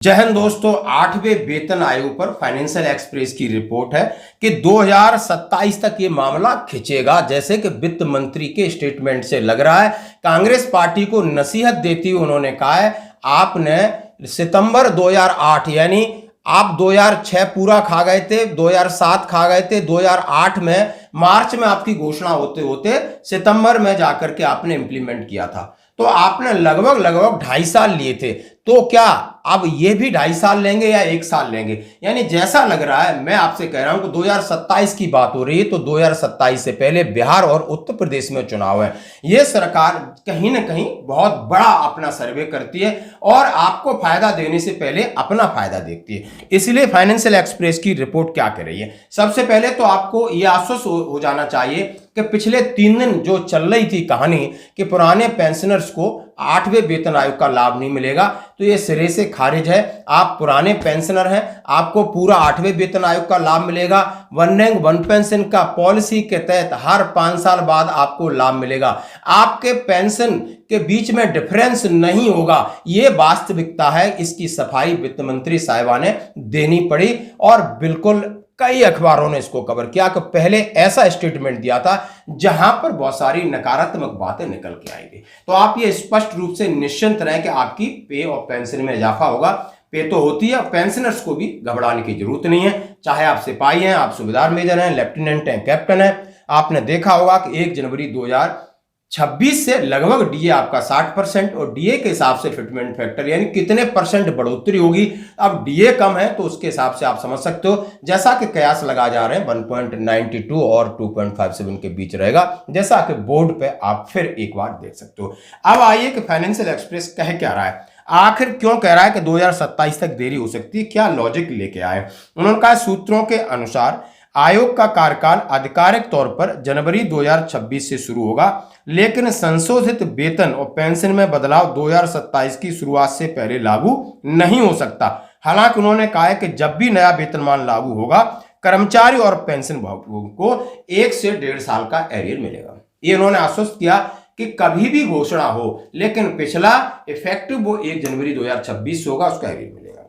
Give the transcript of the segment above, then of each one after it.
जय हिंद दोस्तों, 8वें वेतन आयोग पर फाइनेंशियल एक्सप्रेस की रिपोर्ट है कि 2027 तक ये मामला खिंचेगा। जैसे कि वित्त मंत्री के स्टेटमेंट से लग रहा है, कांग्रेस पार्टी को नसीहत देती हुई उन्होंने कहा है, आपने सितंबर 2008 यानी आप 2006 पूरा खा गए थे, 2007 खा गए थे, 2008 में मार्च में आपकी घोषणा होते होते सितंबर में जाकर के आपने इंप्लीमेंट किया था। तो आपने लगभग 2.5 साल लिए थे। तो क्या अब ये भी 2.5 साल लेंगे या 1 साल लेंगे? यानी जैसा लग रहा है, मैं आपसे कह रहा हूं कि 2027 की बात हो रही है, तो 2027 से पहले बिहार और उत्तर प्रदेश में चुनाव है। ये सरकार कहीं ना कहीं बहुत बड़ा अपना सर्वे करती है और आपको फायदा देने से पहले अपना फायदा देखती है। इसलिए फाइनेंशियल एक्सप्रेस की रिपोर्ट क्या कह रही है? सबसे पहले तो आपको यह आश्वस्त हो जाना चाहिए कि पिछले 3 दिन जो चल रही थी कहानी कि पुराने पेंशनर्स को 8वें वेतन आयोग का लाभ नहीं मिलेगा, तो ये सिरे से खारिज है। आप पुराने पेंशनर हैं, आपको पूरा 8वें वेतन आयोग का लाभ मिलेगा। वन रैंक वन पेंशन का पॉलिसी के तहत हर 5 साल बाद आपको लाभ मिलेगा। आपके पेंशन के बीच में डिफरेंस नहीं होगा। ये वास्तविकता है। इसकी सफाई वित्त मंत्री साहिबा ने देनी पड़ी और बिल्कुल कई अखबारों ने इसको कवर किया कि पहले ऐसा स्टेटमेंट दिया था जहां पर बहुत सारी नकारात्मक बातें निकल के आएंगी। तो आप ये स्पष्ट रूप से निश्चिंत रहें कि आपकी पे और पेंशन में इजाफा होगा। पे तो होती है, पेंशनर्स को भी घबराने की जरूरत नहीं है। चाहे आप सिपाही हैं, आप सूबेदार मेजर हैं, लेफ्टिनेंट हैं, कैप्टन हैं। आपने देखा होगा कि 1 जनवरी 2026 से लगभग डीए आपका 60% और डीए के हिसाब से फिटमेंट फैक्टर यानी कितने परसेंट बढ़ोतरी होगी। अब डीए कम है तो उसके हिसाब से आप समझ सकते हो, जैसा कि कयास लगा जा रहे हैं 1.92 और 2.57 के बीच रहेगा, जैसा कि बोर्ड पे आप फिर एक बार देख सकते हो। अब आइए कि फाइनेंशियल एक्सप्रेस कह क्या रहा है, आखिर क्यों कह रहा है कि 2027 तक देरी हो सकती है, क्या लॉजिक लेके आए। उन्होंने कहा, सूत्रों के अनुसार आयोग का कार्यकाल आधिकारिक तौर पर जनवरी 2026 से शुरू होगा, लेकिन संशोधित वेतन और पेंशन में बदलाव 2027 की शुरुआत से पहले लागू नहीं हो सकता। हालांकि उन्होंने कहा है कि जब भी नया वेतनमान लागू होगा, कर्मचारी और पेंशन भोगियों को 1 से 1.5 साल का एरियर मिलेगा। ये उन्होंने आश्वस्त किया कि कभी भी घोषणा हो, लेकिन पिछला इफेक्टिव वो 1 जनवरी 2026 होगा, उसका एरियर मिलेगा।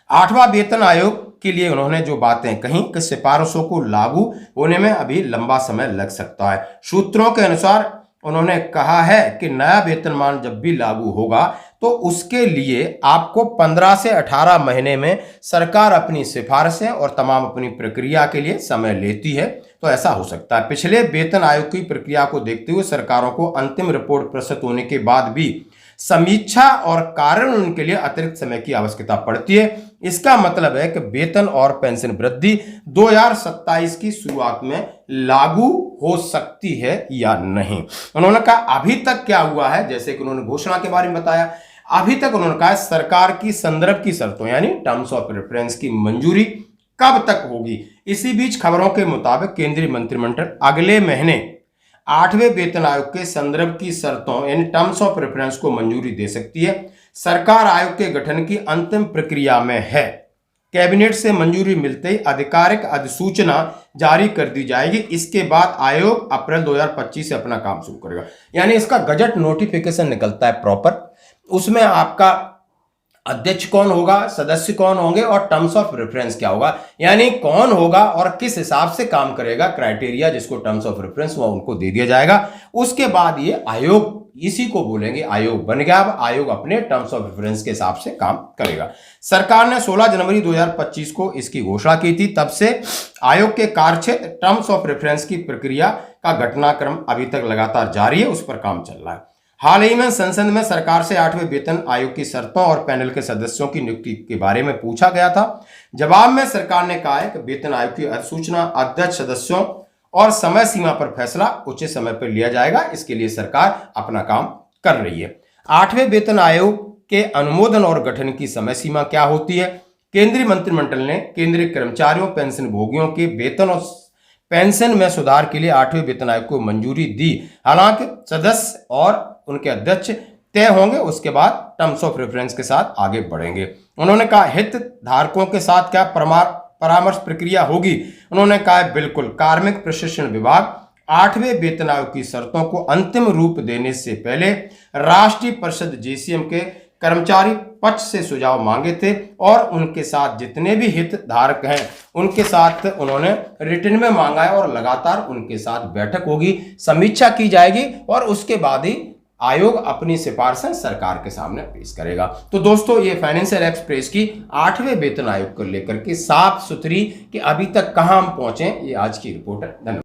8वां वेतन आयोग के लिए उन्होंने जो बातें कही कि सिफारिशों को लागू होने में अभी लंबा समय लग सकता है। सूत्रों के अनुसार उन्होंने कहा है कि नया वेतनमान जब भी लागू होगा तो उसके लिए आपको 15 से 18 महीने में सरकार अपनी सिफारिशें और तमाम अपनी प्रक्रिया के लिए समय लेती है, तो ऐसा हो सकता है। पिछले वेतन आयोग की प्रक्रिया को देखते हुए सरकारों को अंतिम रिपोर्ट प्रस्तुत होने के बाद भी समीक्षा और कारण उनके लिए अतिरिक्त समय की आवश्यकता पड़ती है। इसका मतलब है कि वेतन और पेंशन वृद्धि 2027 की शुरुआत में लागू हो सकती है या नहीं। उन्होंने कहा, अभी तक क्या हुआ है, जैसे कि उन्होंने घोषणा के बारे में बताया, अभी तक उन्होंने कहा सरकार की संदर्भ की शर्तों यानी टर्म्स ऑफ रेफरेंस की मंजूरी कब तक होगी। इसी बीच खबरों के मुताबिक केंद्रीय मंत्रिमंडल अगले महीने 8वें वेतन आयोग के संदर्भ की शर्तों यानी टर्म्स ऑफ रेफरेंस को मंजूरी दे सकती है। सरकार आयोग के गठन की अंतिम प्रक्रिया में है। कैबिनेट से मंजूरी मिलते ही आधिकारिक अधिसूचना जारी कर दी जाएगी। इसके बाद आयोग अप्रैल 2025 से अपना काम शुरू करेगा। यानी इसका गजट नोटिफिकेशन निकलता है प्रॉपर, उसमें आपका अध्यक्ष कौन होगा, सदस्य कौन होंगे और टर्म्स ऑफ रेफरेंस क्या होगा, यानी कौन होगा और किस हिसाब से काम करेगा, क्राइटेरिया जिसको टर्म्स ऑफ रेफरेंस वो उनको दे दिया जाएगा। उसके बाद ये आयोग, इसी को बोलेंगे आयोग बन गया। अब आयोग अपने टर्म्स ऑफ रेफरेंस के हिसाब से काम करेगा। सरकार ने 16 जनवरी 2025 को इसकी घोषणा की थी। तब से आयोग के कार्यक्षेत्र टर्म्स ऑफ रेफरेंस की प्रक्रिया का घटनाक्रम अभी तक लगातार जारी है, उस पर काम चल रहा है। हाल ही में संसद में सरकार से 8वें वेतन आयोग की शर्तों और पैनल के सदस्यों की नियुक्ति के बारे में पूछा गया था। जवाब में सरकार ने कहा है कि वेतन आयोग की अधिसूचना, अध्यक्ष, सदस्यों और समय सीमा पर फैसला उचित समय पर लिया जाएगा। इसके लिए सरकार अपना काम कर रही है। 8वें वेतन आयोग के अनुमोदन और गठन की समय सीमा क्या होती है? केंद्रीय मंत्रिमंडल ने केंद्रीय कर्मचारियों, पेंशन भोगियों के वेतन और पेंशन में सुधार के लिए 8वें वेतन आयोग को मंजूरी दी। हालांकि सदस्य और उनके अध्यक्ष तय होंगे, उसके बाद टर्म्स ऑफ रेफरेंस के साथ आगे बढ़ेंगे। उन्होंने कहा, हित धारकों के साथ क्या परामर्श प्रक्रिया होगी? उन्होंने कहा, बिल्कुल। कार्मिक प्रशिक्षण विभाग 8वें वेतन आयोग की शर्तों को अंतिम रूप देने से पहले राष्ट्रीय परिषद JCM के कर्मचारी पक्ष से सुझाव मांगे थे और उनके साथ जितने भी हितधारक हैं उनके साथ उन्होंने रिटर्न में मांगा है और लगातार उनके साथ बैठक होगी, समीक्षा की जाएगी और उसके बाद ही आयोग अपनी सिफारिशें सरकार के सामने पेश करेगा। तो दोस्तों, ये फाइनेंशियल एक्सप्रेस की 8वें वेतन आयोग को लेकर के साफ सुथरी कि अभी तक कहां हम पहुंचे, ये आज की रिपोर्ट है। धन्यवाद।